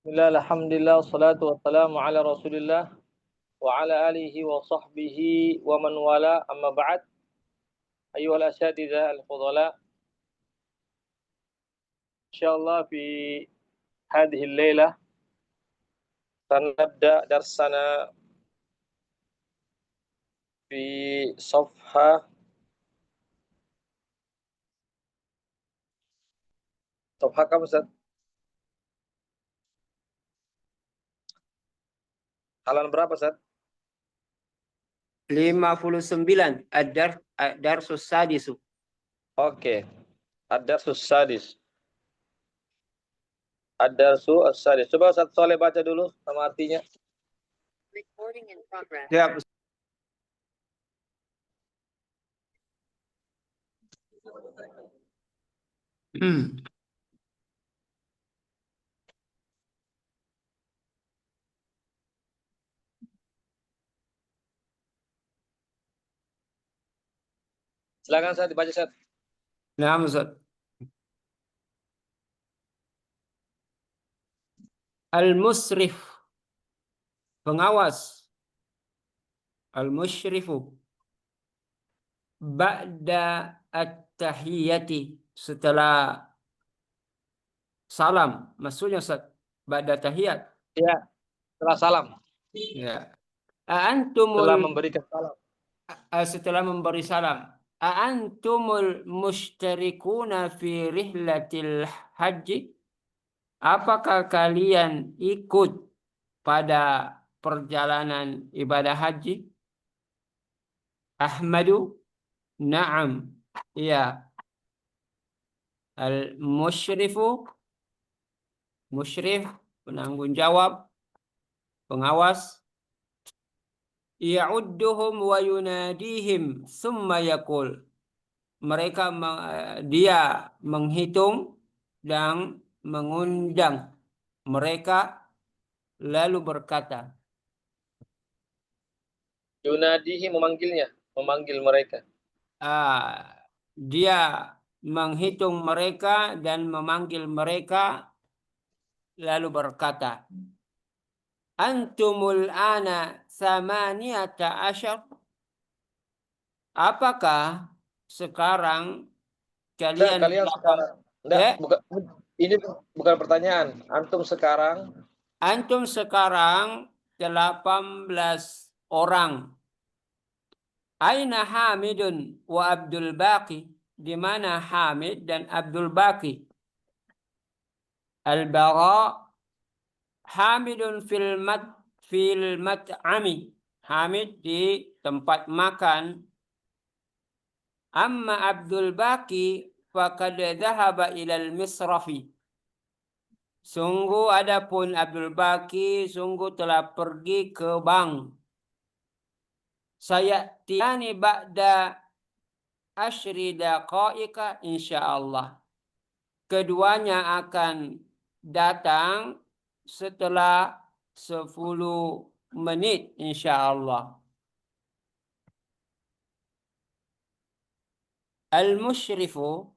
Bismillah, alhamdulillah, wassalatu wassalamu ala rasulillah wa ala alihi wa sahbihi wa man wala amma ba'd. Ayuhal asyatidzah al-fudala, insyaallah fi hadhihi al-lailah sanabda darsana fi safha kam Ustaz? Halaman berapa Ustaz? 59 ad-darsus sadisu. Oke. Ad-darsus sadis. Ad-darsu as-sadis. Coba Ustaz Soleh baca dulu sama artinya. Recording in progress. Ya, Silakan Ustaz dibaca Ustaz. Nah, Ustaz. Al-musrif, pengawas. Al-musyrifu, ba'da at-tahiyyati, setelah salam. Maksudnya Ustaz, ba'da tahiyat. Ya, setelah salam. Ya. Setelah Antumul, memberikan salam. setelah memberi salam. Antumul mushtarikuna fi rihlatil haji. Apakah kalian ikut pada perjalanan ibadah haji? Ahmadu, na'am. Ya. Al-musyrifu, musyrif, penanggung jawab, pengawas. Ya'udduhum wa yunadihim summa yaqul. Dia menghitung dan mengundang mereka lalu berkata. Yunadihi memanggilnya, memanggil mereka. Dia menghitung mereka dan memanggil mereka lalu berkata, Antumul ana samaniyata asyar. Apakah sekarang kalian sekarang ini bukan pertanyaan. Antum sekarang 18 orang. Aina Hamidun wa Abdul Baqi? Di mana Hamid dan Abdul Baqi? Al-Bara, Hamidun fil mat'ami. Hamid di tempat makan. Amma Abdul Baqi faqad dhahaba ilal misrafi. Sungguh adapun Abdul Baqi sungguh telah pergi ke bank. Saya tiani ba'da asyri daqaika insyaallah. Keduanya akan datang setelah 10 menit insyaallah. Al-musyrifu,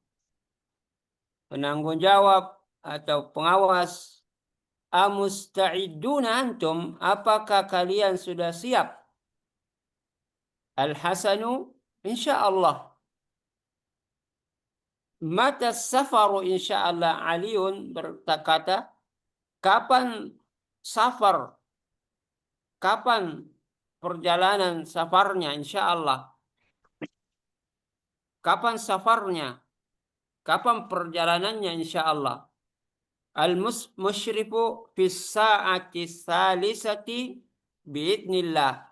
penanggung jawab atau pengawas. Amusta'iduna antum, apakah kalian sudah siap? Al-hasanu, insyaallah. Mata safaru insyaallah. Aliun berkata, kapan safar? Kapan perjalanan safarnya? Insyaallah. Kapan safarnya? Kapan perjalanannya? Insyaallah. Al-musyrifu fis sa'ati salisati biidnillah.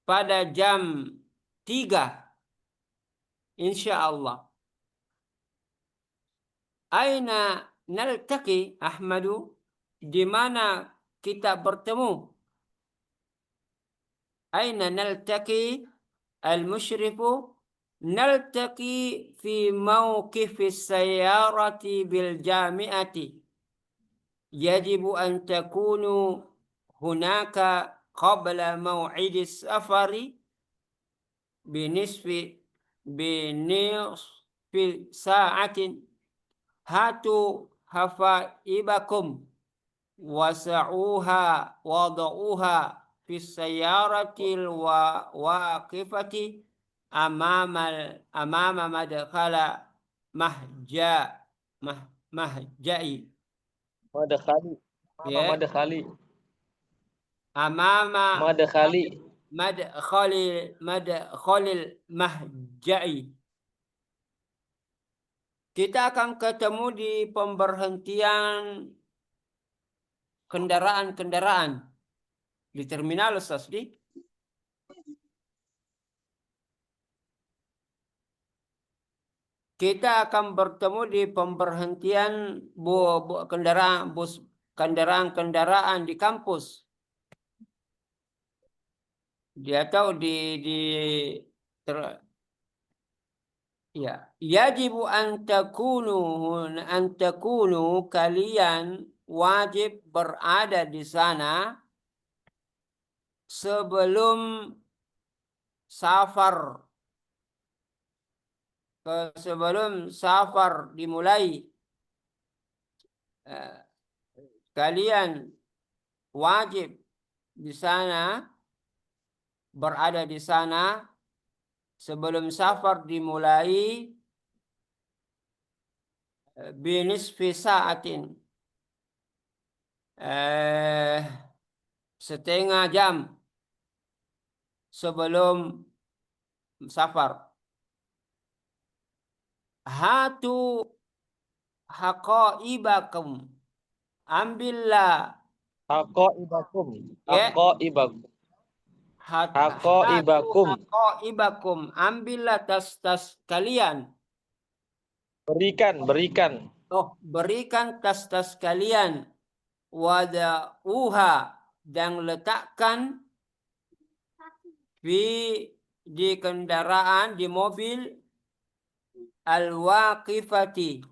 Pada jam 3 insyaallah. Aina naltaqi Ahmadu? Di mana kita bertemu? Aina naltaqi? Al-musyrifu, naltaqi fi mawqifis sayyarati bil jami'ati. Yajibu an takunu hunaka qabla maw'idis safari binisfi sa'atin. Hatu hafaibakum. wasa'uha wada'uha fi sayyaratil waqifati amama madkhala mahja'i. Madkhali. Ya. Madkhali. Amama Madkhali. madkhalil mahja'i. Kita akan ketemu di pemberhentian kendaraan-kendaraan di terminal, Ustaz. Kita akan bertemu di pemberhentian kendaraan-kendaraan di kampus. Dia tahu ya, yajibu an takunu kalian wajib berada di sana sebelum safar dimulai. Kalian wajib di sana, berada di sana sebelum safar dimulai binisfi sa'atin, setengah jam sebelum safar. Hatu haqaibakum, ambillah Haqaibakum. ya. Haqaibakum. Haqaibakum, ambillah tas-tas kalian. Berikan. Berikan tas-tas kalian. Wada'uha, dan letakkan di kendaraan, di mobil al-waqifati,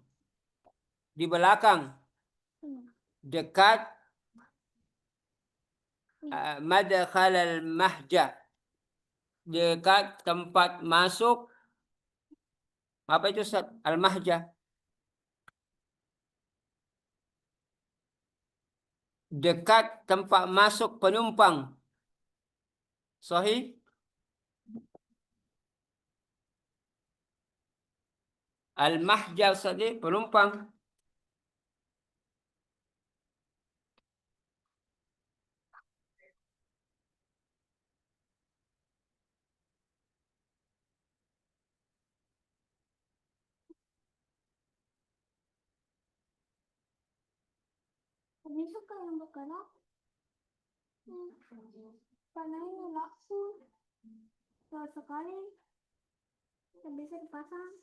di belakang dekat madkhal al-mahja, dekat tempat masuk apa itu, Ustaz? Al-mahja, dekat tempat masuk penumpang. Sahih? Al-mahja, Ustaz, penumpang. Tadi suka yang bergerak. Panahnya langsung. Kalau sekali tidak bisa dipasang.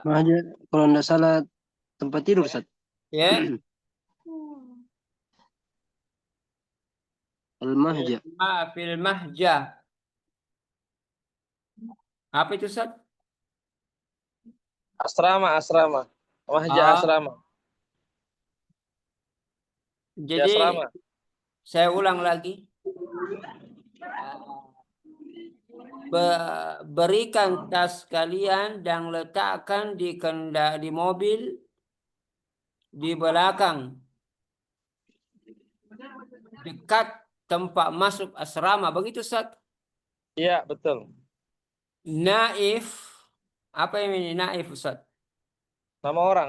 Mahja, kalau tidak salah tempat tidur, Ustaz. Ya. Al-mahja. Fil mahja. Apa itu, Ustaz? Asrama. Mahja asrama. Jadi asrama. saya ulang lagi. Berikan tas kalian dan letakkan di mobil di belakang dekat tempat masuk asrama. Begitu, Ustaz? Iya, betul. Naif. Apa yang ini naif, Ustaz? Nama orang.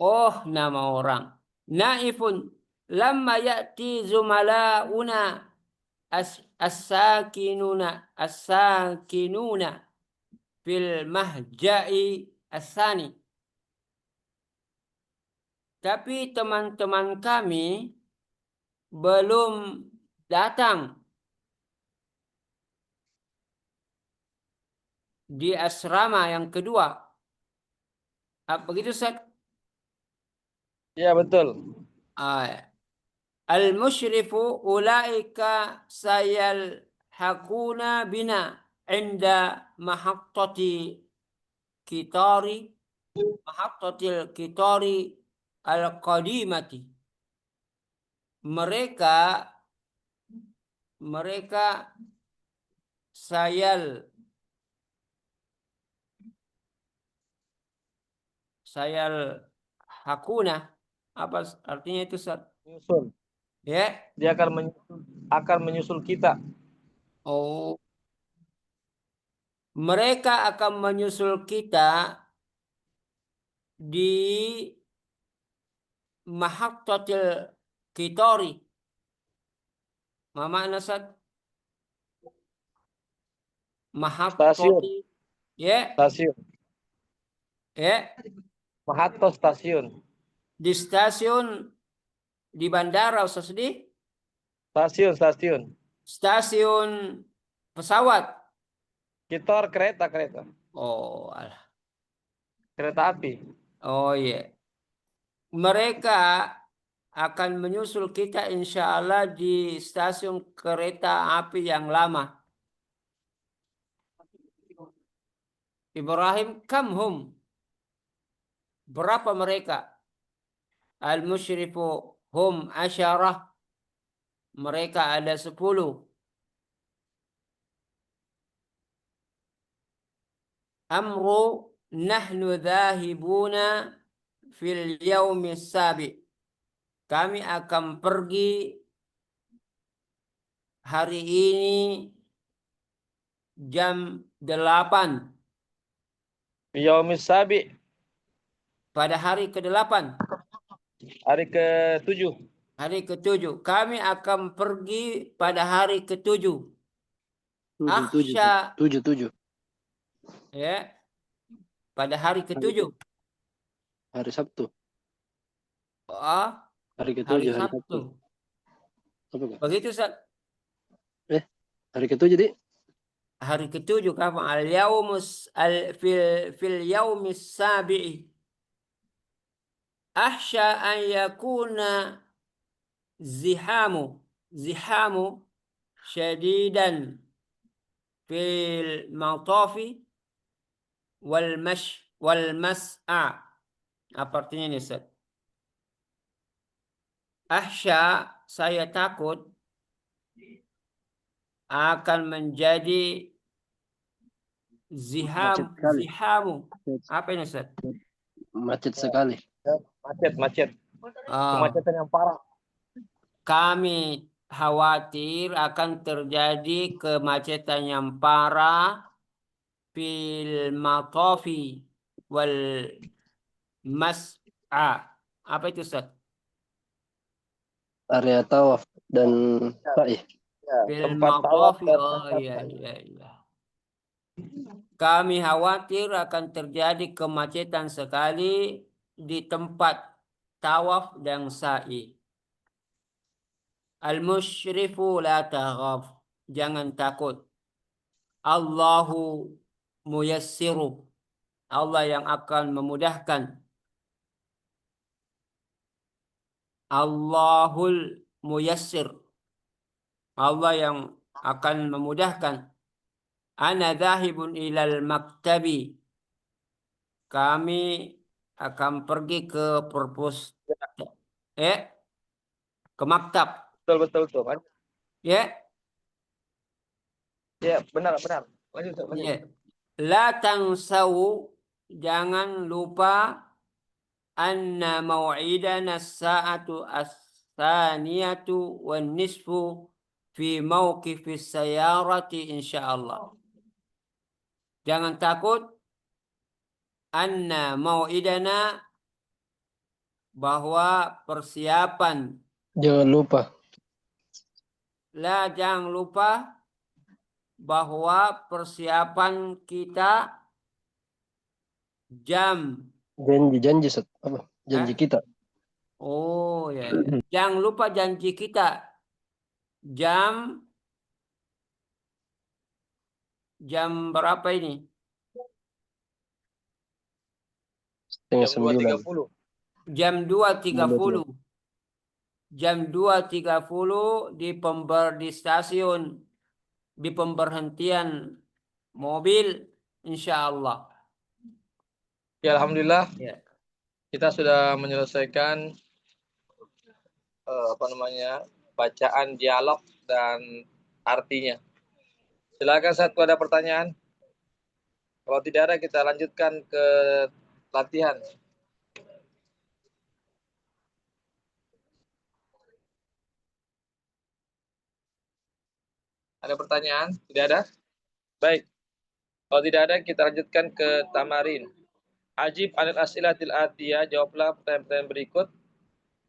Oh, nama orang. Naifun lamma ya'ti zumala'una as-sakinuna fil mahja'i as-sani. Tapi teman-teman kami belum datang di asrama yang kedua. Begitu, Ustaz? Iya, betul. Al-musyrifu ulaika sayalhaquna bina inda mahattatil kitari al-qadimati. Mereka sayal hakuna Apa artinya itu, Ustaz? Menyusul. Ya. Dia akan menyusul kita. Oh. Mereka akan menyusul kita di Mahattatil Qitori. Ma makna, Ustaz? Mahattati. Ya. Stasiun. Ya. Mahatto stasiun. Di stasiun di bandara, Ustaz, di Stasiun. stasiun pesawat. Kitor kereta. Oh, alah. Kereta api. Oh iya. Mereka akan menyusul kita insya Allah di stasiun kereta api yang lama. Ibrahim, kam hum? Berapa mereka? Al-musyrifu hum asyarah. Mereka ada 10. Amru nahnu dhahibuna fil yaumis sabi. Kami akan pergi hari ini jam 8. Yaumis sabi. Pada hari ke-8. Hari ke-7. Hari ke-7. Kami akan pergi pada hari ke-7. Akhsha. 7. Ya. Pada hari ke-7. Hari Sabtu. Oh, Hari hari ke-7 hari Sabtu. Sabtu. Apa, Kak? Begitu, Ustaz. Hari ke-7 jadi Hari ke-7 kapan? Fil yaumis sabi'i. Akhsha an yakuna zihamu syadidan fil matafi wal mas'a. Apa artinya ini, Ustaz? Akhsha, saya takut akan menjadi Macet sekali. zihamu. Apa ini, Ustaz? macet sekali. Macet. Ah, Kemacetan yang parah. kami khawatir akan terjadi kemacetan yang parah fil matafi wal mas'a. Apa itu, Ustaz? Area tawaf dan sa'i. Fil Tempat tawaf matafi. dan Oh iya. Kami khawatir akan terjadi kemacetan sekali di tempat tawaf dan sa'i. Al-musyrifu la taghaf. Jangan takut. Allahu muyassiru. Allah yang akan memudahkan. Allahul muyassir. Allah yang akan memudahkan. Ana dhahibun ilal maktabi. Kami akan pergi ke ke maktab. Betul. Ya. Ya, benar. Lanjut. Ya. La tansau, jangan lupa anna mau'idana as-sa'atu as-saniyatu wan nisfu fi mauqifis sayarati insyaallah. Jangan takut anna mau'idana, bahwa persiapan. Jangan lupa. Jangan lupa bahwa persiapan kita jam. Janji apa? Janji kita. Oh ya. Jangan lupa janji kita jam berapa ini? Setengah Jam 9. 2.30. Jam 2.30. Jam 2.30 di stasiun, di pemberhentian mobil, insya Allah. Ya, alhamdulillah. Ya. Kita sudah menyelesaikan bacaan dialog dan artinya. Silakan satu ada pertanyaan. Kalau tidak ada, kita lanjutkan ke latihan. Ada pertanyaan? Tidak ada? Baik. Kalau tidak ada, kita lanjutkan ke tamarin. Ajib anil as'ilatil atiyah, jawablah pertanyaan-pertanyaan berikut.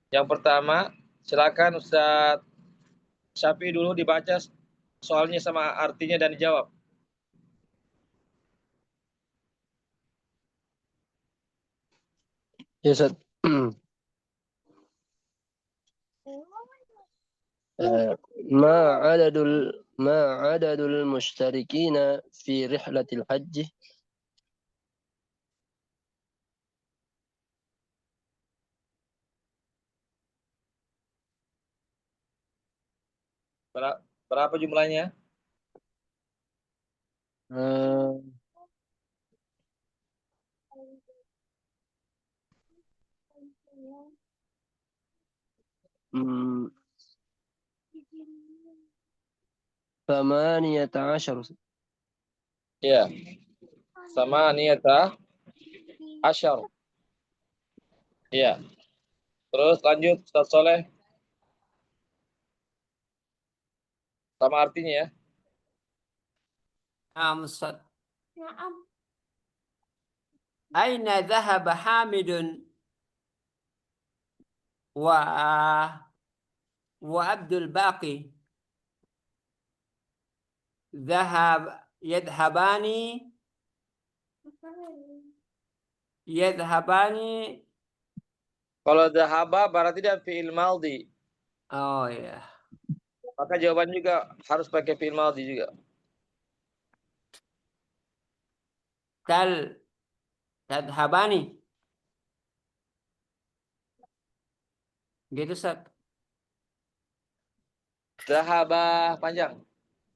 Yang pertama, silakan Ustaz Syafi dulu dibaca soalnya sama artinya dan dijawab. Ya, Ustaz. ما عدد المشتركين في رحلة الحج؟ Berapa jumlahnya? آه، مم، 18. Ya, sama niyata asyar. Ya. Terus lanjut Ustaz Soleh. Sama artinya ya. Naam, Ustaz. Naam. Aina dhahaba Hamidun wa Abdul Baqi? Yadhabani Kalau dhahaba berarti dia fi'il maldi. oh ya. Maka jawaban juga harus pakai fi'il maldi juga. Tadhabani. Gitu, Ustaz. Dhahaba panjang.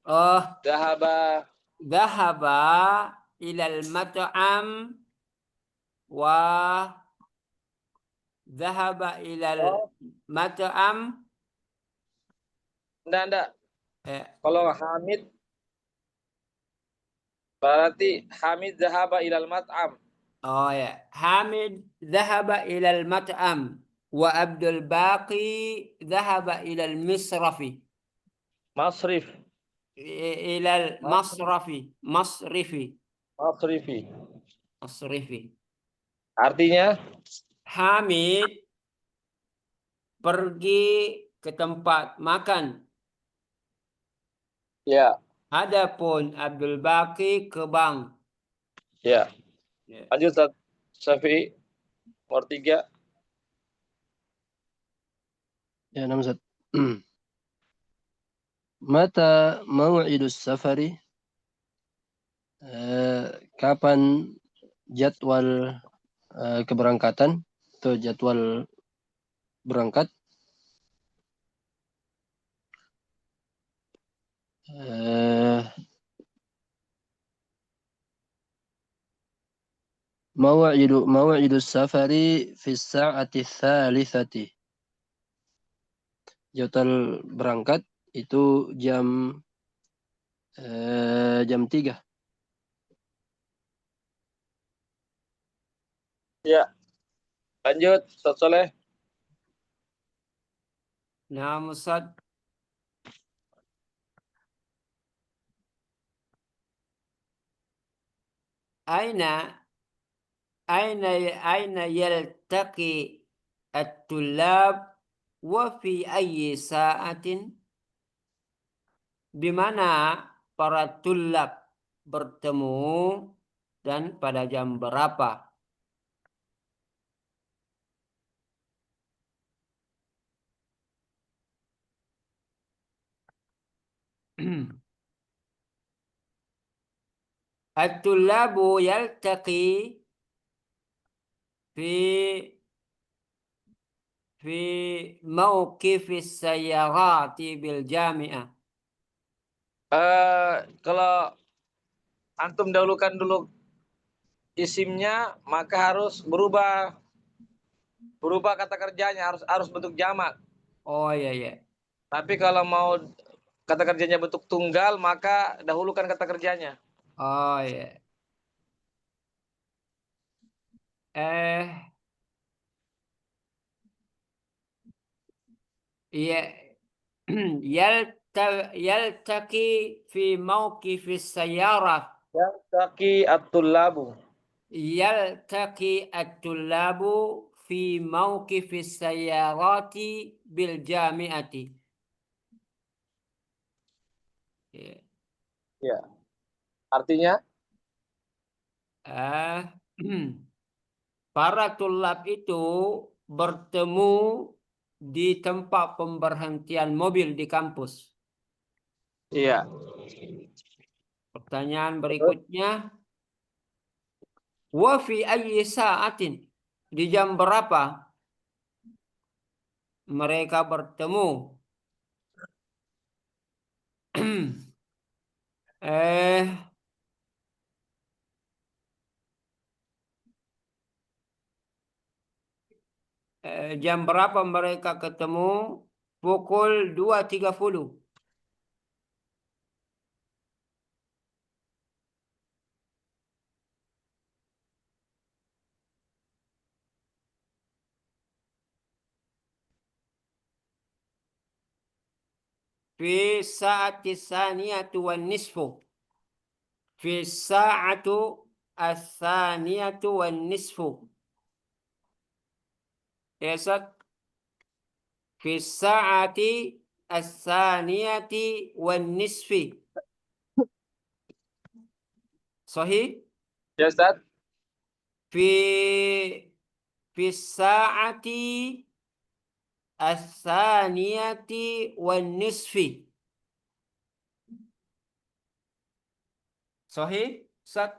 Oh, Dhahaba dhahaba ilal mat'am wa dhahaba ilal mat'am. enggak. Eh, Kalau Hamid berarti Hamid dhahaba ilal mat'am. oh ya. Hamid dhahaba ilal mat'am wa Abdul Baqi dhahaba ilal misrafi. Masrif. Ilal masrafi. Masrifi. Masrifi. Artinya Hamid pergi ke tempat makan. ya. Adapun Abdul Baqi ke bank. Ya. Ya. Lanjut Ustaz Syafi'i. Nomor 3. Ya, nama Ustaz. Mata mau'idus safari? Kapan jadwal keberangkatan atau jadwal berangkat? maw'idus safari fi sa'ati tsalitsati. Jadwal berangkat itu jam 3. Ya. Lanjut Ustaz Soleh. Nah, Ustaz. Aina yaltaqi at-tullab wa fi ayyi sa'atin? Di mana para tulab bertemu dan pada jam berapa? At-tullabu yaltaqi fi mauqifis sayyarati bil jami'ah. Kalau antum dahulukan dulu isimnya, maka harus berubah kata kerjanya, harus bentuk jamak. Oh iya ya. Tapi kalau mau kata kerjanya bentuk tunggal, maka dahulukan kata kerjanya. Oh iya. Iya. يلتقي في موقف السيارة. Yaltaqi at-tullabu. يلتقي الطلاب في موقف السيارات بالجامعة. Ya. Artinya? Para tulab itu bertemu di tempat pemberhentian mobil di kampus. Iya. Pertanyaan Betul. berikutnya, wa fi ayyi sa'atin, di jam berapa mereka bertemu? Jam berapa mereka ketemu? Pukul 2.30. Fi sa'ati tsaniyatu wan nisfu. Fi sa'atu as-tsaniyatu wan nisfu. Ya, Ustaz. Fi sa'ati as-tsaniyati wan nisfi. Sahih? Ya, Ustaz. Fi sa'ati as-tsaniyati wan nisfi. Sahih? Ustaz.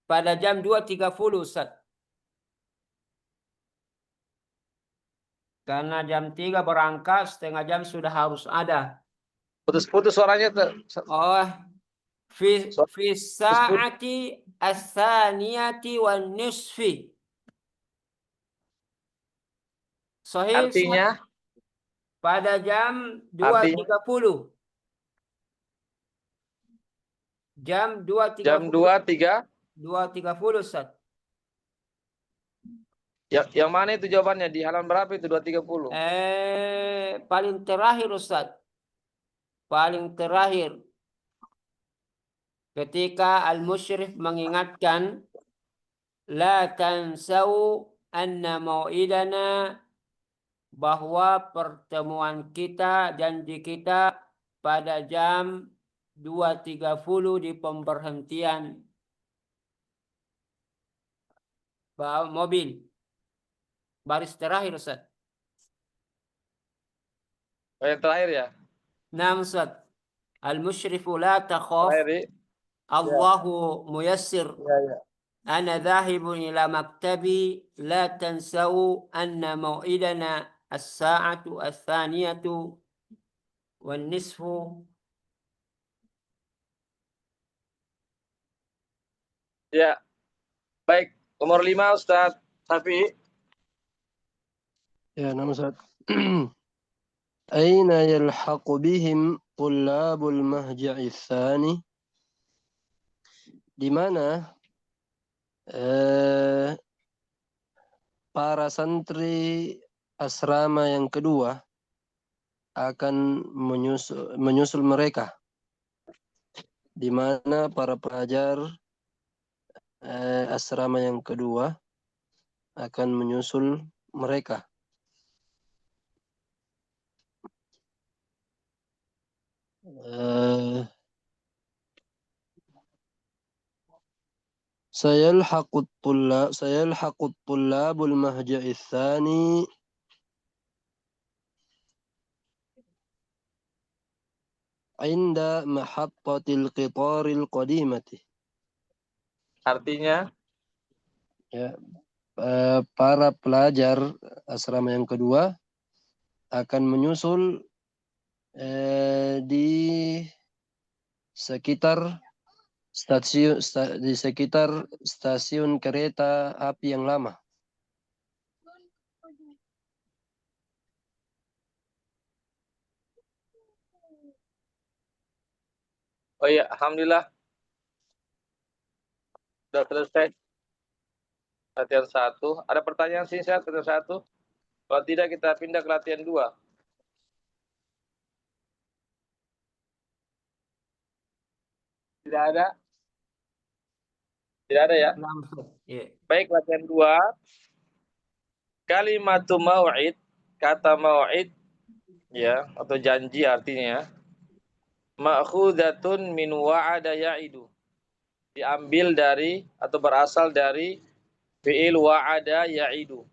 Pada jam 2.30, Ustaz. Karena jam 3 berangkat, setengah jam sudah harus ada. Putus-putus suaranya tuh. Oh, fi Putus-putus. sa'ati as-tsaniyati wan nisfi. Sahih? Artinya? Pada jam Artinya? 2.30. Jam 2.30. Jam 2.3. 2.30, Ustaz. Yang mana itu jawabannya? Di halaman berapa itu 2.30? Paling terakhir, Ustaz. Paling terakhir. Ketika al-musyrif mengingatkan, la tansau anna mau'idana, bahwa pertemuan kita, janji kita pada jam 2.30 di pemberhentian mobil. Baris terakhir, Ustaz. Yang terakhir ya? Naam, Ustaz. Al-musyrifu la takhaf, Terakhir. Allahu muyassir. Ya, ya. Ana dhahibun ila maktabi, la tansau anna mau'idana as-sa'atu as-thaniyatu wan nisfu. Ya. Baik, nomor 5 Ustaz Safi. Ya, nama Ustaz. Aina yalhaqu bihim tullabul mahja'i tsani? Di mana para santri asrama yang kedua akan menyusul mereka? Di mana para pelajar asrama yang kedua akan menyusul mereka? سيلحق الطلاب المهجع الثاني عند محطة القطار القديمة. Artinya? Ya, para pelajar asrama yang kedua akan menyusul di sekitar stasiun kereta api yang lama. Oh iya, alhamdulillah. Sudah selesai. Latihan 1. Ada pertanyaan sih, saya latihan 1. Kalau tidak kita pindah ke latihan 2. Tidak ada? Tidak ada ya? Langsung. Ya. Baik, latihan 2. Kalimatu mau'id, kata mau'id ya, atau janji artinya ma'khudatun min wa'ada ya'idu. Diambil dari atau berasal dari fi'il wa'ada ya'idu.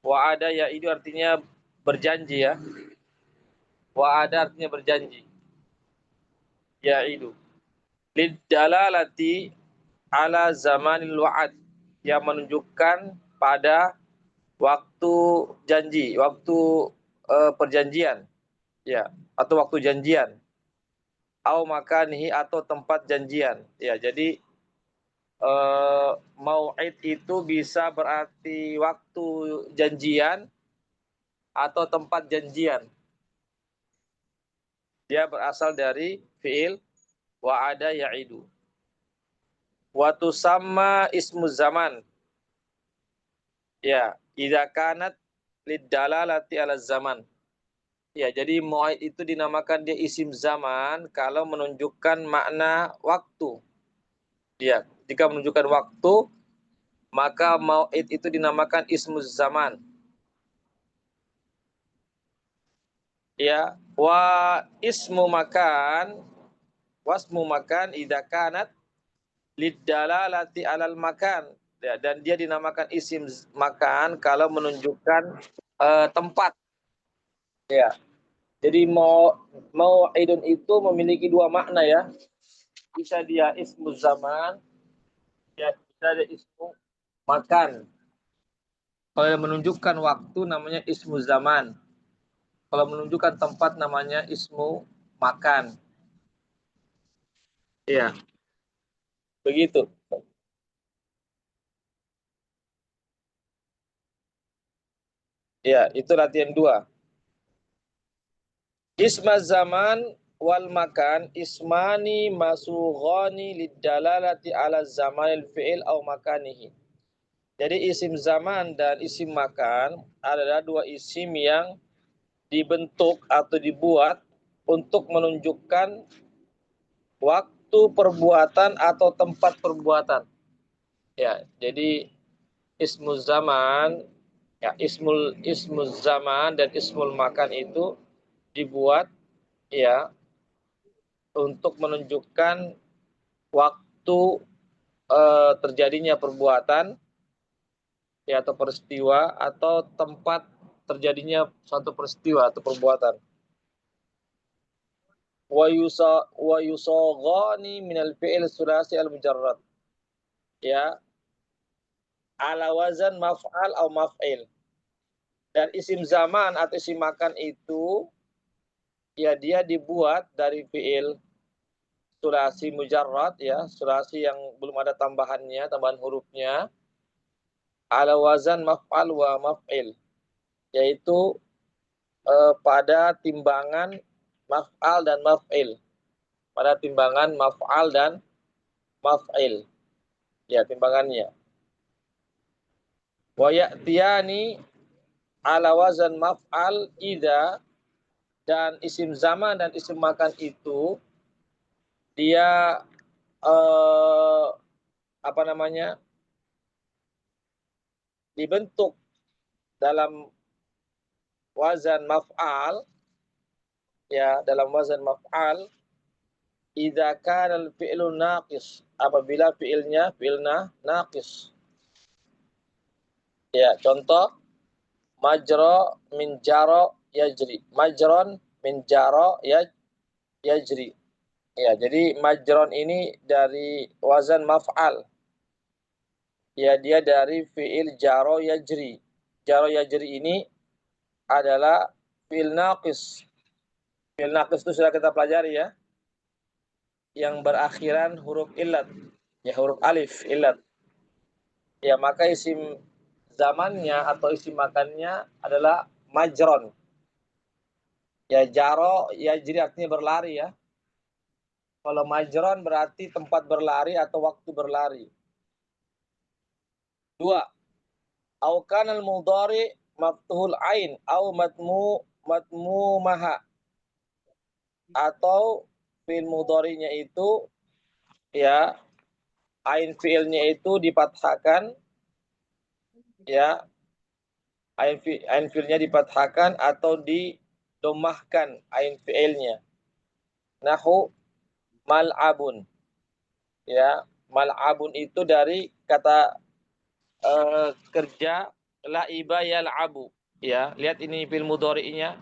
Wa'ada ya'idu artinya berjanji ya. Wa'ada artinya berjanji. Ya'idu. Lidalalati ala zamanil wa'ad, yang menunjukkan pada waktu janji, waktu perjanjian ya, atau waktu janjian. Au makanihi, atau tempat janjian. Ya, jadi mau'id itu bisa berarti waktu janjian atau tempat janjian. Dia berasal dari fi'il wa'ada ya'idu. Wa tusamma ismu zaman. Ya, idza kanat lidalalati ala zaman. Ya, jadi mau'id itu dinamakan dia isim zaman kalau menunjukkan makna waktu. Ya, jika menunjukkan waktu, maka mau'id itu dinamakan ismu zaman. Ya, wasmu makan idza kanat lidalalati alal makan. Ya, dan dia dinamakan isim makan kalau menunjukkan tempat. Ya. Jadi mau'idun itu memiliki dua makna ya. Bisa dia ismu zaman, ya, bisa dia ismu makan. Kalau menunjukkan waktu namanya ismu zaman. Kalau menunjukkan tempat namanya ismu makan. Ya. Begitu. Ya, itu latihan 2. Isma zaman wal makan ismani masughani lidalalati ala zamanil fi'il au makanihi. Jadi isim zaman dan isim makan adalah dua isim yang dibentuk atau dibuat untuk menunjukkan waktu perbuatan atau tempat perbuatan. Ya, jadi ismu zaman, ya, ismul zaman dan ismul makan itu dibuat ya untuk menunjukkan waktu terjadinya perbuatan ya, atau peristiwa, atau tempat terjadinya suatu peristiwa atau perbuatan. Wa yusaghani minal fi'il sulasi al mujarrad. Ya, ala wazan maf'al atau maf'il. Dan isim zaman atau isim makan itu ya dia dibuat dari fi'il sulasi mujarrad ya, sulasi yang belum ada tambahannya, tambahan hurufnya, ala wazan maf'al wa maf'il, yaitu pada timbangan maf'al dan maf'il. Pada timbangan maf'al dan maf'il. Ya, timbangannya. Wa ya'tiyani ala wazan maf'al idza, dan isim zaman dan isim makan itu dia dibentuk dalam wazan maf'al ya, dalam wazan maf'al idza kana al-fi'lu naqis, apabila fi'ilnya naqis. Ya, contoh majra min jara yajri. Majron min jara yajri. Ya, jadi majron ini dari wazan maf'al. Ya, dia dari fi'il jara yajri. Jara yajri ini adalah fi'il naqis. Fi'il naqis itu sudah kita pelajari ya, yang berakhiran huruf illat, ya, huruf alif illat. Ya, maka isim zamannya atau isim makannya adalah majron. Ya, jaro yajri artinya berlari ya. Kalau majron berarti tempat berlari atau waktu berlari. 2. Au kanal mudhari maftuhul ain au matmu maha. Atau fi'il mudhari'nya itu ya ain fiilnya itu difathahkan, ya ain fiilnya difathahkan atau didomahkan ain fiilnya. Nahu mal'abun, ya mal'abun itu dari kata kerja la'iba yal'abu, ya lihat ini fiil mudhari'nya.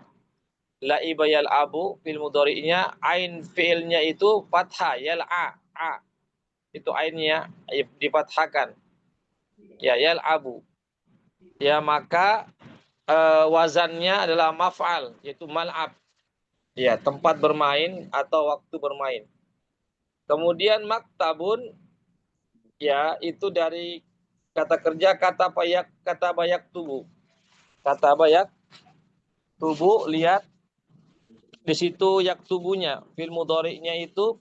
La'iba yal'abu fil mudhari'nya, ain fi'ilnya itu fathah, yal'a, a. Itu ainnya difathahkan. Ya, yal'abu. Ya, maka wazannya adalah maf'al, yaitu mal'ab. Ya, tempat bermain atau waktu bermain. Kemudian maktabun, ya itu dari kata kerja kata bayak tubuh. Kata bayak tubuh, lihat di situ yak tubuhnya, fil mudhari'nya itu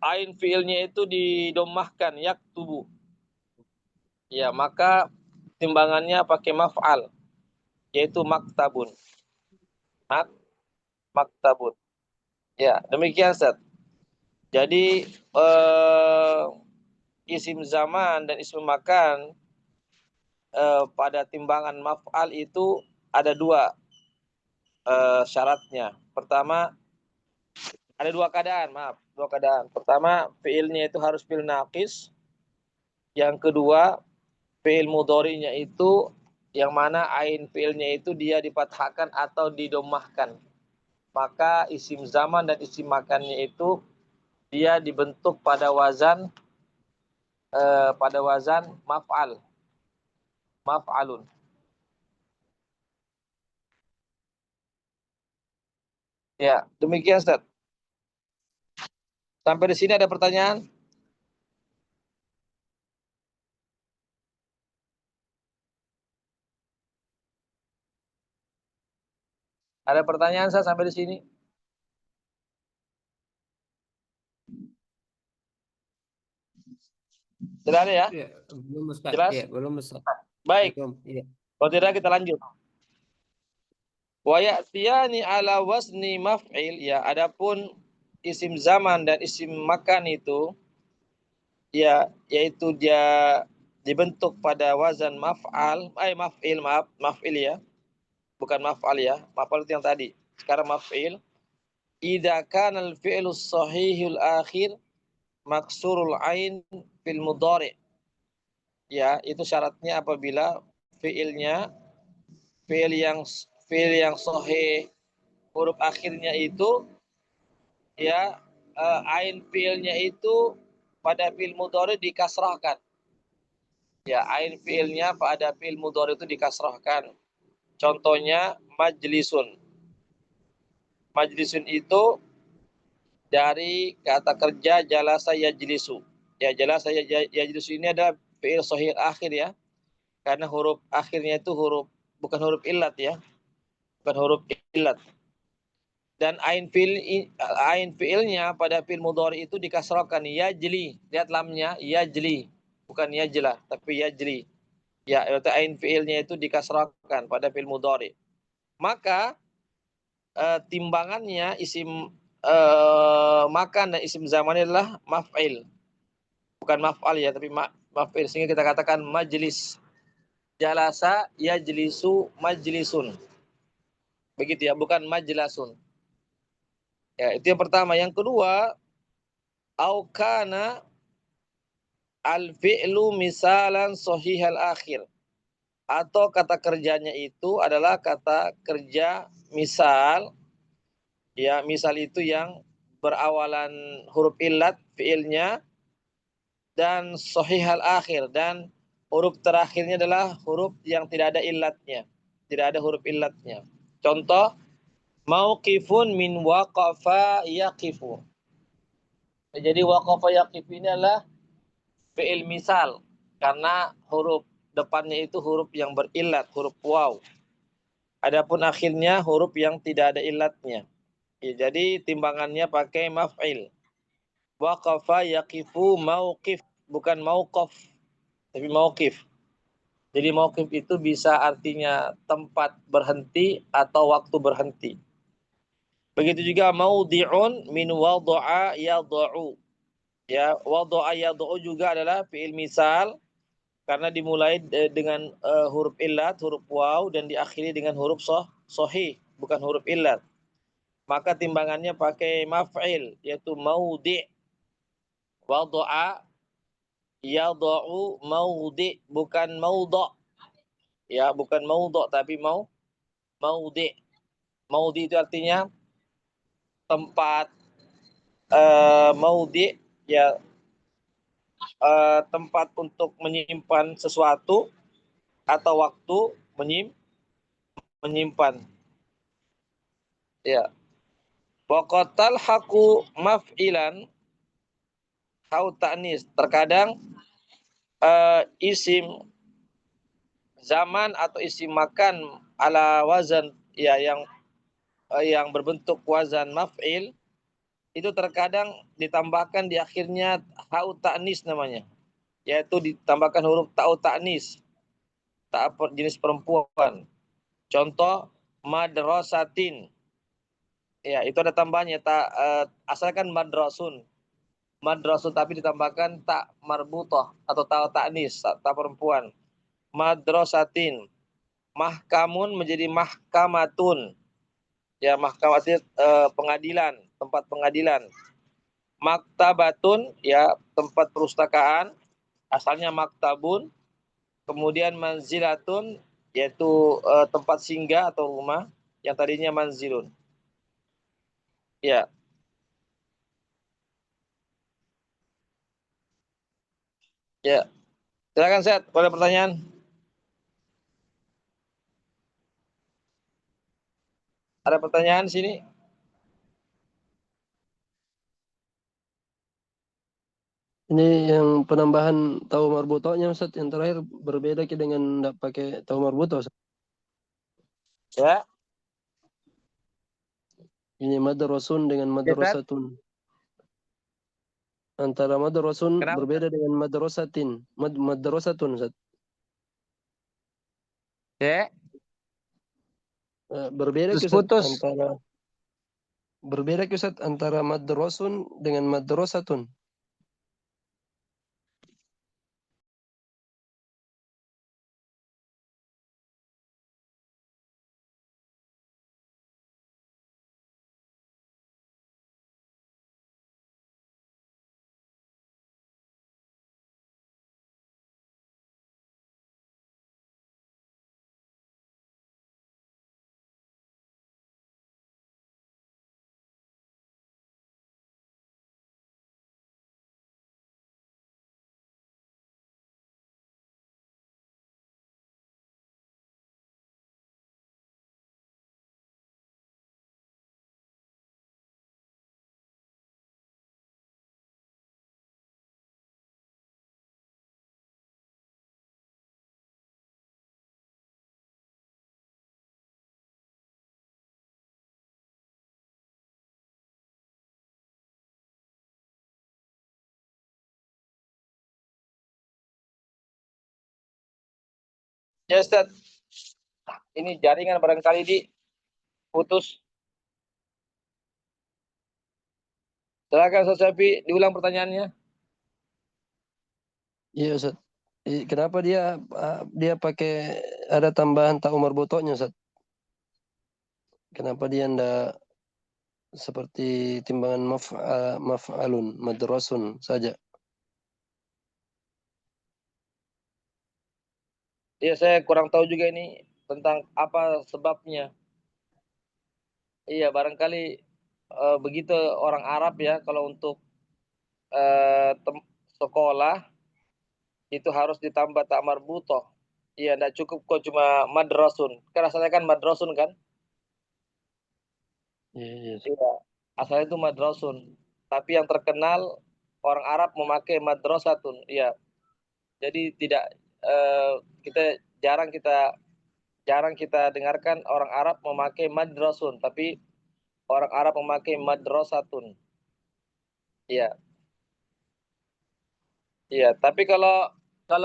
ain fiilnya itu didomahkan yak tubuh. Ya, maka timbangannya pakai maf'al, yaitu maktabun. Maktabun. Ya, demikian Ustaz. Jadi isim zaman dan isim makan pada timbangan maf'al itu ada dua syaratnya. Pertama, ada dua keadaan, dua keadaan. Pertama, fiilnya itu harus fiil naqis. Yang kedua, fiil mudhari'nya itu yang mana ain fiilnya itu dia difathahkan atau didomahkan. Maka isim zaman dan isim makannya itu dia dibentuk pada wazan maf'al. Maf'alun. Ya, demikian Ustaz. Sampai di sini ada pertanyaan? Ada pertanyaan Ustaz sampai di sini? Tidak ada ya? Ya, belum Ustaz. Jelas? Ya, belum Ustaz. Baik, Belum. Ya. kalau tidak kita lanjut. Wa ya'tiyani ala wazni maf'il, ya adapun isim zaman dan isim makan itu ya yaitu dia dibentuk pada wazan maf'il ya. Bukan maf'al ya. Maf'al itu yang tadi. Sekarang maf'il. Idza kana al-fi'lu sahihul akhir maksurul ain fil mudhari'. Ya, itu syaratnya apabila fi'ilnya fi'il yang sahih huruf akhirnya itu ya ain fi'ilnya itu pada fi'il mudhari dikasrahkan. Ya, ain fi'ilnya pada fi'il mudhari itu dikasrahkan. Contohnya majlisun. Majlisun itu dari kata kerja jalasa yajlisu. Ya, jalasa yajlisu ini adalah fi'il sahih akhir ya. Karena huruf akhirnya itu bukan huruf illat ya. Bukan huruf illat. Dan ain fi'ilnya pada fi'il mudhari itu dikasrahkan yajli. Lihat lamnya yajli, bukan yajlah tapi yajli. Ya, berarti ain fi'ilnya itu dikasrahkan pada fi'il mudhari. Maka timbangannya isim makan dan isim zaman adalah maf'il. Bukan maf'al ya, tapi maf'il, sehingga kita katakan majlis. Jalasa yajlisu majlisun. Begitu ya, bukan majlasun. Ya, itu yang pertama. Yang kedua, au kana al-fi'lu misalan sahihal akhir. Atau kata kerjanya itu adalah kata kerja misal. Ya, misal itu yang berawalan huruf illat fi'ilnya dan sahihal akhir, dan huruf terakhirnya adalah huruf yang tidak ada illatnya. Tidak ada huruf illatnya. Contoh, mauqifun min waqafa yaqifu. Jadi waqafa yaqifu ini adalah fi'il misal karena huruf depannya itu huruf yang berillat, huruf waw. Adapun akhirnya huruf yang tidak ada illatnya. Ya, jadi timbangannya pakai maf'il. Waqafa yaqifu mauqif, bukan mauqaf, tapi mauqif. Jadi mauqif itu bisa artinya tempat berhenti atau waktu berhenti. Begitu juga maudhi'un min wadha'a yadha'u. Ya, wadha'a yadha'u juga adalah fi'il misal karena dimulai dengan huruf illat, huruf waw dan diakhiri dengan huruf sahih, bukan huruf illat. Maka timbangannya pakai maf'il yaitu maudhi'. Wadha'a yadha'u maudhi', bukan maudha'. Ya, bukan maudha' tapi maudhi'. Maudhi' itu artinya tempat, maudhi' ya tempat untuk menyimpan sesuatu atau waktu menyimpan. Ya. Waqatal haku maf'ilan hau ta'nis. Terkadang isim zaman atau isim makan ala wazan ya yang berbentuk wazan maf'il itu terkadang ditambahkan di akhirnya hau ta'nis namanya, yaitu ditambahkan huruf ta'u ta'nis, tak jenis perempuan. Contoh madrasatin. Ya, itu ada tambahnya asalkan madrasun. Madrasun tapi ditambahkan tak marbutah atau ta'u ta'nis, tak perempuan. Madrasatin. Mahkamun menjadi mahkamatun. Ya, mahkamatun pengadilan, tempat pengadilan. Maktabatun ya tempat perpustakaan, asalnya maktabun. Kemudian manzilatun yaitu tempat singgah atau rumah yang tadinya manzilun. Ya. Ya. Silakan Seth, ada pertanyaan? Ada pertanyaan di sini? Ini yang penambahan tahu marbutoknya Ustaz yang terakhir berbeda dengan tidak pakai tahu marbutoh. Ya. Ini madrasun dengan Ya, Seth. madrasatun. Antara madrasun Kenapa? berbeda dengan madrasatin. Madrasatun Ustaz. Ya. Berbeda Terus ke Ustaz putus. antara madrasun dengan madrasatun. Ya, Ustaz. Ini jaringan barangkali putus. Silakan Ustaz Syafi, diulang pertanyaannya. Iya Ustaz. Kenapa dia pakai ada tambahan tahu marbutoknya Ustaz? Kenapa dia ndak seperti timbangan maf'alun, madrasun saja? Iya, saya kurang tahu juga ini tentang apa sebabnya. Iya, barangkali begitu orang Arab ya, kalau untuk sekolah itu harus ditambah tak marbutoh. Iya, enggak cukup kok cuma madrasun. Kan asalnya kan madrasun kan? Iya. Iya, asalnya itu madrasun. Tapi yang terkenal orang Arab memakai madrasatun. Iya, jadi tidak eh, kita jarang kita jarang kita dengarkan orang Arab memakai madrasun, tapi orang Arab memakai madrasatun. Iya, iya. Tapi kalau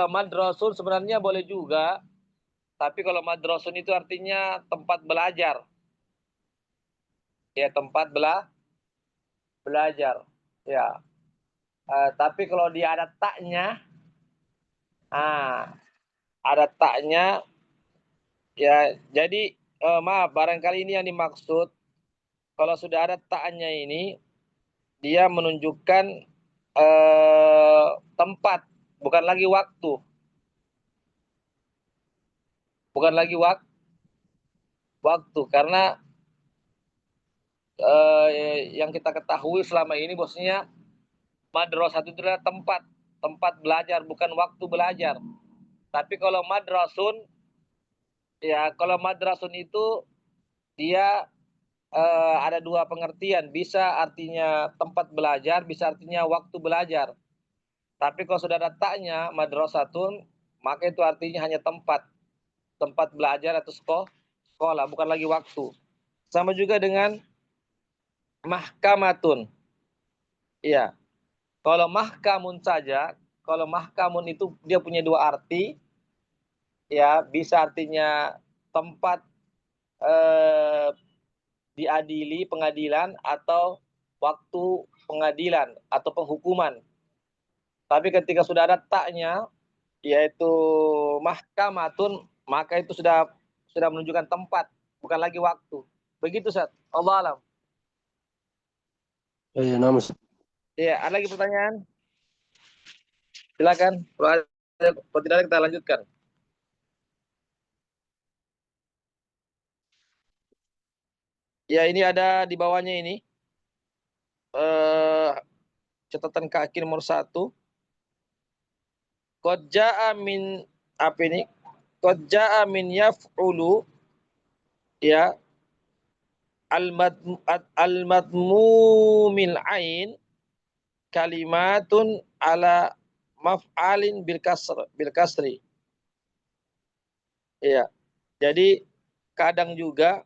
madrasun sebenarnya boleh juga. Tapi kalau madrasun itu artinya tempat belajar. Ya, tempat belajar. Ya. Tapi kalau dia ada taknya, ada taknya, ya. Jadi maaf, barangkali ini yang dimaksud. Kalau sudah ada taknya ini, dia menunjukkan tempat, bukan lagi waktu. Bukan lagi waktu, karena yang kita ketahui selama ini bosnya madrasah itu adalah tempat belajar, bukan waktu belajar. Tapi kalau madrasun, ya kalau madrasun itu dia ada dua pengertian, bisa artinya tempat belajar, bisa artinya waktu belajar. Tapi kalau sudah ada taknya madrasatun, maka itu artinya hanya tempat belajar atau sekolah, bukan lagi waktu. Sama juga dengan mahkamatun. Iya. Kalau mahkamun saja, kalau mahkamun itu dia punya dua arti, ya bisa artinya tempat diadili pengadilan atau waktu pengadilan atau penghukuman. Tapi ketika sudah ada taknya, yaitu mahkamatun, maka itu sudah menunjukkan tempat, bukan lagi waktu. Begitu, Ustaz. Allah alam. Iya, nama Ustaz. Ya, ada lagi pertanyaan? Silakan. Kalau tidak ada kita lanjutkan. Ya, ini ada di bawahnya ini. Catatan kaki nomor 1. Qad jaa min apa ini? Qad jaa min yaf'ulu, ya, al-madmumil ain kalimatun ala maf'alin bil kasri. Ya. Jadi kadang juga,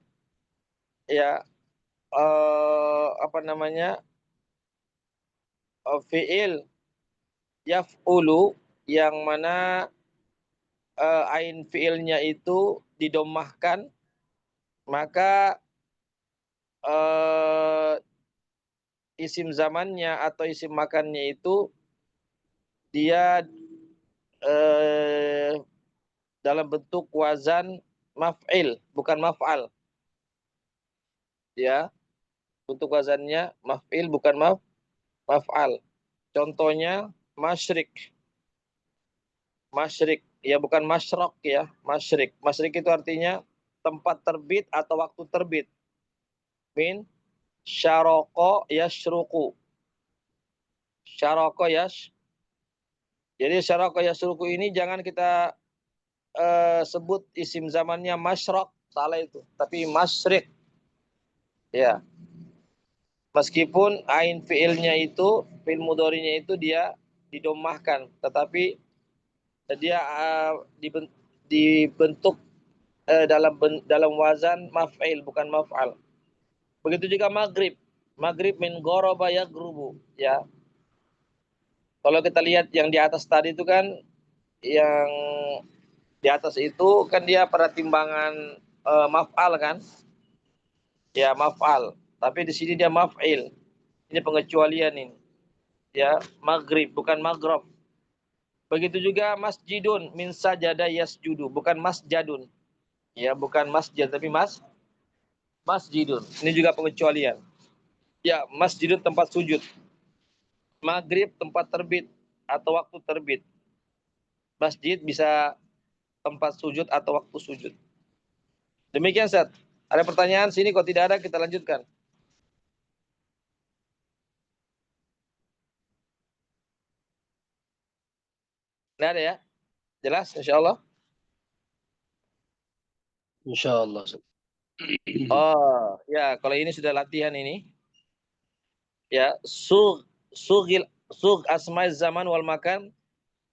ya, apa namanya? Fi'il yaf'ulu yang mana ain fi'ilnya itu didomahkan, maka isim zamannya atau isim makannya itu dia dalam bentuk wazan maf'il, bukan maf'al. Ya, bentuk wazannya maf'il, bukan maf'al. Contohnya masyrik. Masyrik, ya, bukan masyrok, ya, masyrik. Masyrik itu artinya tempat terbit atau waktu terbit. Min syaroko yashruku. Syaroko Jadi syaroko yashruku ini jangan kita sebut isim zamannya masyrok, salah itu. Tapi masyrik. Ya. Meskipun ain fiilnya itu, fiil mudhari'nya itu dia didomahkan, tetapi dia dibentuk dalam wazan maf'il, bukan maf'al. Begitu juga maghrib. Maghrib min ghoraba yaghrubu, ya. Kalau kita lihat yang di atas tadi itu kan, yang di atas itu kan dia pada timbangan maf'al kan? Ya, maf'al. Tapi di sini dia maf'il. Ini pengecualian ini. Ya, maghrib bukan maghrib. Begitu juga masjidun min sajada yasjudu, bukan masjadun. Ya, bukan masjid tapi masjidun. Ini juga pengecualian. Ya, masjidun tempat sujud. Maghrib tempat terbit atau waktu terbit. Masjid bisa tempat sujud atau waktu sujud. Demikian, Ustaz. Ada pertanyaan sini? Kalau tidak ada, kita lanjutkan. Tidak ada, ya? Jelas, insya Allah. Insyaallah. Ustaz. Oh, ya, kalau ini sudah latihan ini. Ya, sug asma'iz zaman wal makan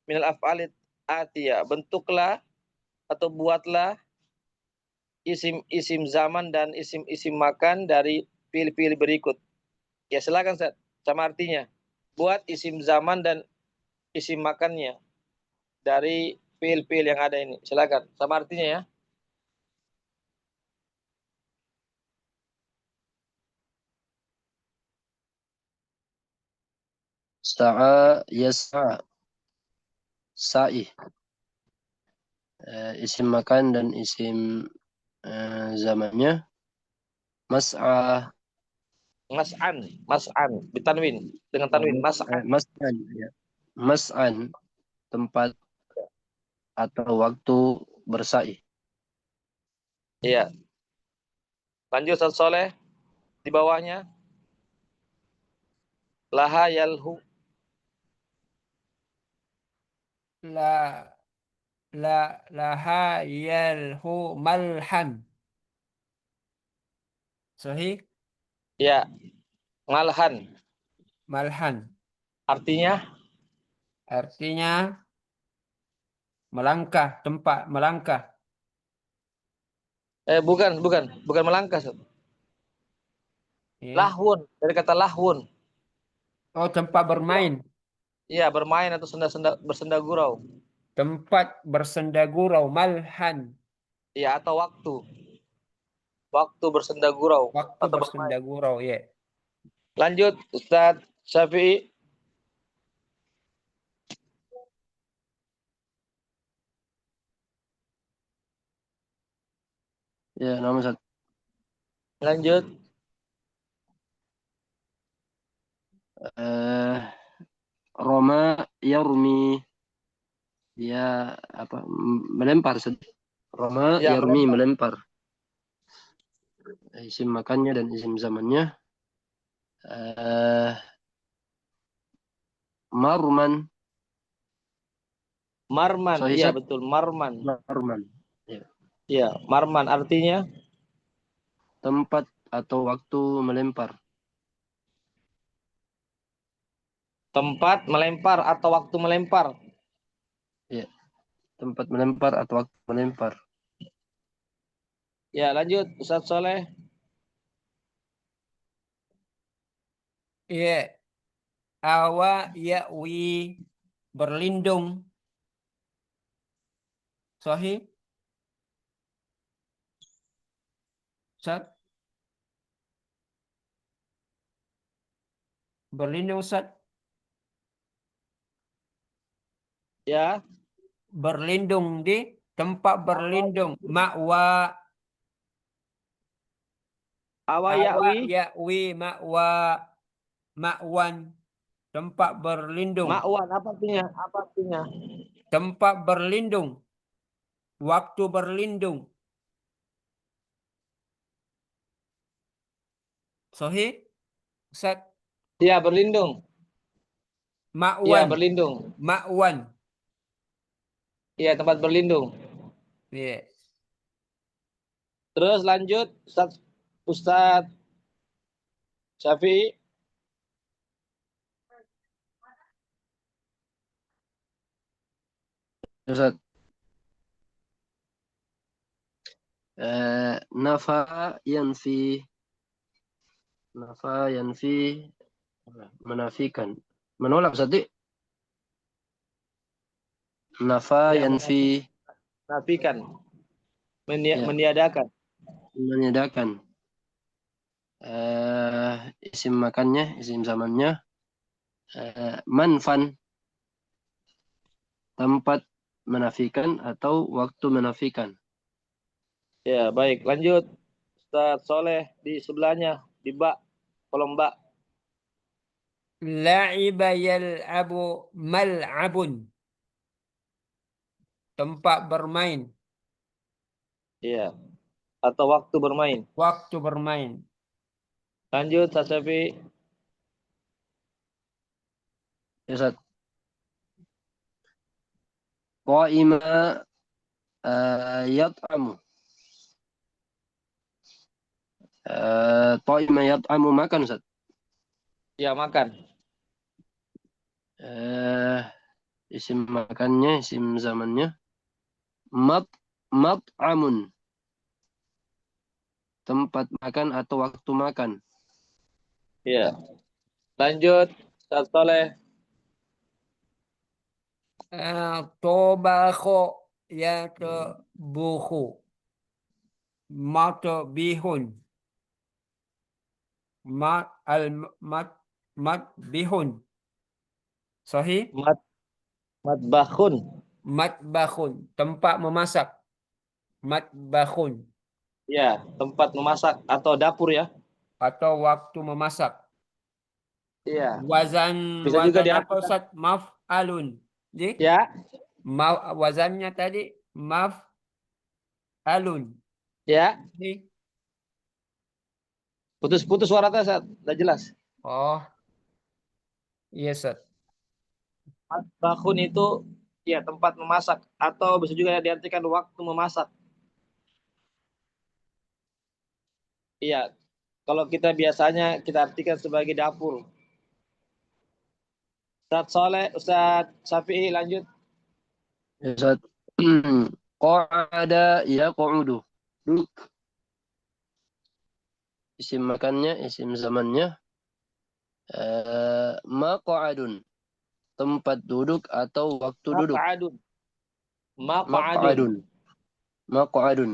minal af'alit atiyah. Bentuklah atau buatlah isim-isim zaman dan isim-isim makan dari fiil-fiil berikut. Ya, silakan, Ustaz. Sama artinya. Buat isim zaman dan isim makannya dari fiil-fiil yang ada ini. Silakan. Sama artinya, ya. Sa'a yas'a. Sa'i. Isim makan dan isim zamannya. Mas'a. Mas'an, bitanwin, dengan tanwin, mas'an. Mas'an. Ya. Mas'an. Tempat atau waktu bersa'i. Iya. Lanjut Ustaz Soleh, di bawahnya. Laha yalhu. La laha yalhu malhan. Sahih? Ya, malhan. Malhan. Artinya, Artinya melangkah, tempat melangkah. bukan melangkah. Ustaz. Ya. Lahwun, dari kata lahwun. Oh, tempat bermain. Iya, bermain atau bersenda gurau. Tempat bersenda gurau, malhan. Iya, atau waktu. Waktu bersenda gurau Waktu atau bersenda bermain. gurau, ya. Lanjut Ustaz Syafi'i. Ya, nama Ustaz. Lanjut. Roma yarmi. Ya, apa? Melempar. Ustaz. Roma Ya, yarmi melempar. Isim makannya dan isim zamannya. Marman. Marman, Sahih, iya Ustaz? betul, marman. Marman. Ya. Iya, marman artinya Tempat atau waktu melempar. tempat melempar atau waktu melempar. Ya. Tempat melempar atau waktu melempar. Ya, lanjut Ustaz Soleh. Iya. Awa ya'wi berlindung. Sahih? Ustaz? Berlindung, Ustaz? Ya, Berlindung di tempat berlindung. Ma'wa. Awa awayawi, ya'wi ma'wa. Ma'wan. Tempat berlindung. ma'wan apa artinya? Apa artinya? Tempat berlindung. Waktu berlindung. Sahih? Ustaz? Ya, berlindung. Ya, Ma'wan. berlindung. Ma'wan. Iya, tempat berlindung. Iya. Terus lanjut Ustaz Syafi'i. Ustaz. Nafa yanfi. Nafa yanfi. Menafikan. Menolak, Ustaz. Nafa Ya, yanfi. menafikan, Ya. meniadakan. Meniadakan. Isim makannya, isim zamannya. Manfan. Tempat menafikan atau waktu menafikan. Ya, baik. Lanjut Ustaz Soleh di sebelahnya, di bak, kolom bak. La'iba yal'abu mal'abun. Tempat bermain. Iya. Atau waktu bermain. Waktu bermain. Lanjut Ustaz Syafi'i. Ya, Ustaz. Qa'ima yat'amu. Qa'ima yat'amu makan, Ustaz. Ya, makan. Isim makannya, isim zamannya. Mat'amun. Tempat makan atau waktu makan. Iya. Lanjut Ustaz Soleh. Tobakho yatbuhu. Mata bihun. Mat bihun. Sahih? Matbakhun. Matbakhun, tempat memasak. Matbakhun, Ya, tempat memasak atau dapur ya. atau waktu memasak. Iya. Wazan Bisa juga wazan apa diartikan Ustaz? Maf'alun. Ji? ya. Wazannya tadi maf'alun. Ya, Ji? putus-putus suaranya Ustaz. Udah jelas. Oh, iya Ustaz. Matbakhun itu ya tempat memasak atau bisa juga diartikan waktu memasak. Iya. Kalau kita biasanya kita artikan sebagai dapur. Ustaz Soleh, Ustaz Syafi'i lanjut. Ya, Ustaz. Qa'ada yaq'udu. Duduk. Isim makannya, isim zamannya. Maq'adun. Tempat duduk atau waktu duduk. Maq'adun. Maq'adun. Maq'adun. Maq'adun.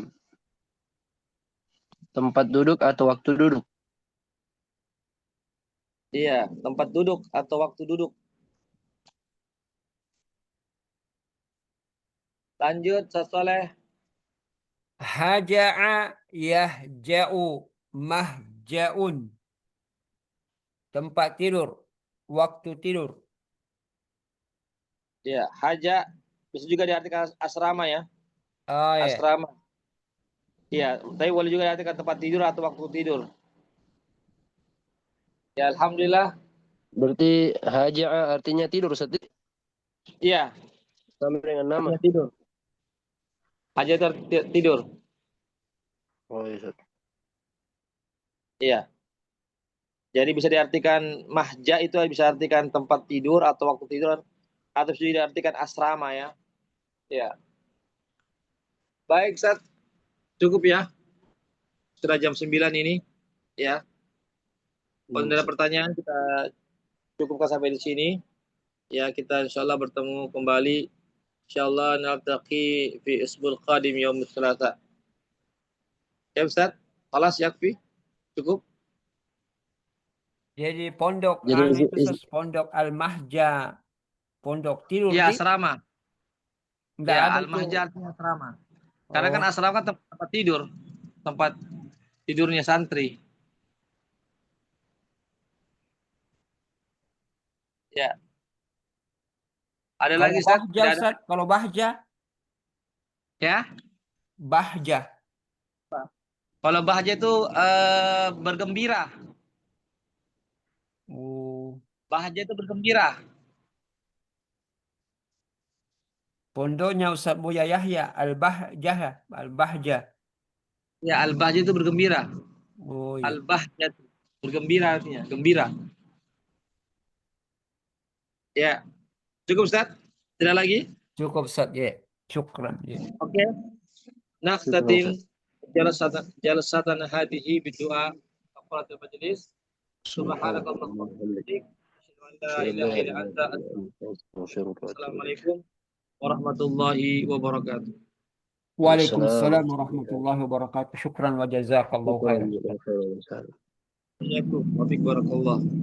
Tempat duduk atau waktu duduk. Iya, tempat duduk atau waktu duduk. Lanjut, Ustaz Soleh. Haja'a yahja'u mahja'un. Tempat tidur, waktu tidur. Ya, haja bisa juga diartikan asrama ya. Oh ya. Asrama. Iya, tapi boleh juga diartikan tempat tidur atau waktu tidur. Ya, alhamdulillah. Berarti haja'a artinya tidur, Ustaz. Iya, Sama dengan nama. artinya tidur. Haja itu tidur. Oh, iya, Ustaz. Iya. Jadi bisa diartikan mahja itu bisa diartikan tempat tidur atau waktu tidur atau bisa diartikan asrama ya. Ya. Baik, Ustaz. Cukup ya. Sudah jam 9 ini ya. Kalau ada pertanyaan kita cukupkan sampai di sini. Ya, kita insyaallah bertemu kembali. Insyaallah naltaqi fi isbul qadim yaum tsalatsa. Ya, Ustaz. Khalas yakfi. Cukup. Jadi pondok Jadi itu pondok Al-Mahja. Pondok tidur Ya, di? asrama. Enggak Ya, ada al-mahja itu. artinya asrama. Karena kan Oh. asrama kan tempat tidur. Tempat tidurnya santri. Ya. Ada Kalau lagi, Ustaz? bahja, Tidak ada? Ustaz, kalau bahja, Ya. bahja. Kalau bahja itu bergembira. Oh, Bahja itu bergembira. pondoknya Ustaz Buya Yahya Al-Bahjah, Al-Bahja. Ya, al-bahja itu bergembira. Oh iya. Al-bahja bergembira artinya, gembira. Ya. Cukup, Ustaz? Tidak lagi? Cukup Ustaz ya. Syukran ya. Oke. Naftatim jalasatan hadihi bidu'a kafaratul majlis. Subhanakallahumma wa bihamdik. La ilaha illa anta Assalamualaikum warahmatullahi wabarakatuh. Waalaikumsalam warahmatullahi wabarakatuh. Syukran wa jazakallahu khairan. Assalamualaikum warahmatullahi wabarakatuh.